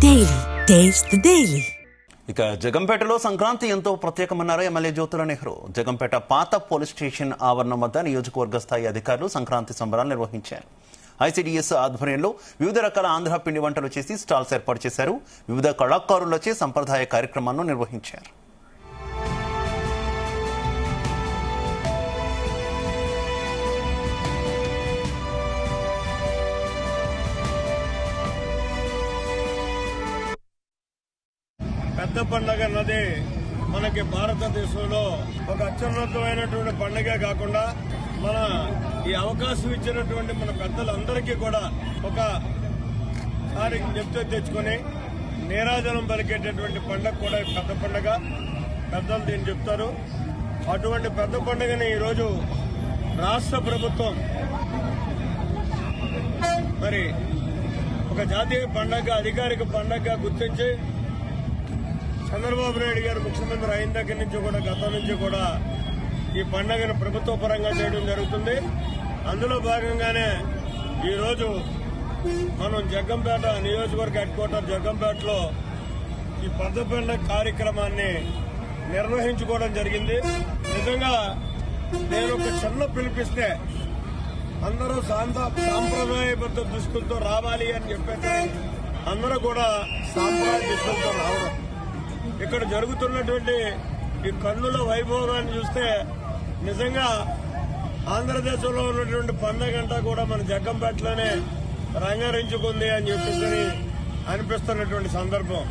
Daily taste the daily. ఇక జగంపేటలో సంక్రాంతి ఎంతో ప్రత్యేకమన్నారు MLA Jyothula Nehru. Jaggampeta పాత పోలీస్ స్టేషన్ ఆవరణం వద్ద నియోజకవర్గ స్థాయి అధికారులు సంక్రాంతి సంబరాలు నిర్వహించారు. ఐసీడీఎస్ ఆధ్వర్యంలో వివిధ రకాల ఆంధ్ర పిండి వంటలు చేసి స్టాల్స్ ఏర్పాటు చేశారు. వివిధ కళాకారులచే సంప్రదాయ కార్యక్రమాలను నిర్వహించారు. పెద్ద పండుగ అన్నది మనకి భారతదేశంలో ఒక అత్యున్నతమైనటువంటి పండుగ కాకుండా మన ఈ అవకాశం ఇచ్చినటువంటి మన పెద్దలందరికీ కూడా ఒకసారి జ్ఞప్తి తెచ్చుకుని నీరాజనం పలికేటటువంటి పండుగ కూడా పెద్ద పండుగ. పెద్దలు దీన్ని చెప్తారు. అటువంటి పెద్ద పండుగని ఈరోజు రాష్ట్ర ప్రభుత్వం మరి ఒక జాతీయ పండుగ, అధికారిక పండుగ గుర్తించి చంద్రబాబు నాయుడు గారు ముఖ్యమంత్రి అయిన దగ్గర నుంచి కూడా గతం నుంచి కూడా ఈ పండుగను ప్రభుత్వ పరంగా చేయడం జరుగుతుంది. అందులో భాగంగానే ఈరోజు మనం జగ్గంపేట నియోజకవర్గ హెడ్ క్వార్టర్ జగ్గంపేటలో ఈ పెద్ద పండుగ కార్యక్రమాన్ని నిర్వహించుకోవడం జరిగింది. నిజంగా నేను ఒక చిన్న పిలిపిస్తే అందరూ సాంప్రదాయబద్ధ దుస్తులతో రావాలి అని చెప్పేసి అందరూ కూడా సాంప్రదాయ దుస్తులతో రావడం, ఇక్కడ జరుగుతున్నటువంటి ఈ కన్నుల వైభోగాన్ని చూస్తే నిజంగా ఆంధ్రదేశంలో ఉన్నటువంటి పండుగ అంతా కూడా మన జగ్గంపేటలోనే రంగరించుకుంది అని చెప్పేసి అనిపిస్తున్నటువంటి సందర్భం.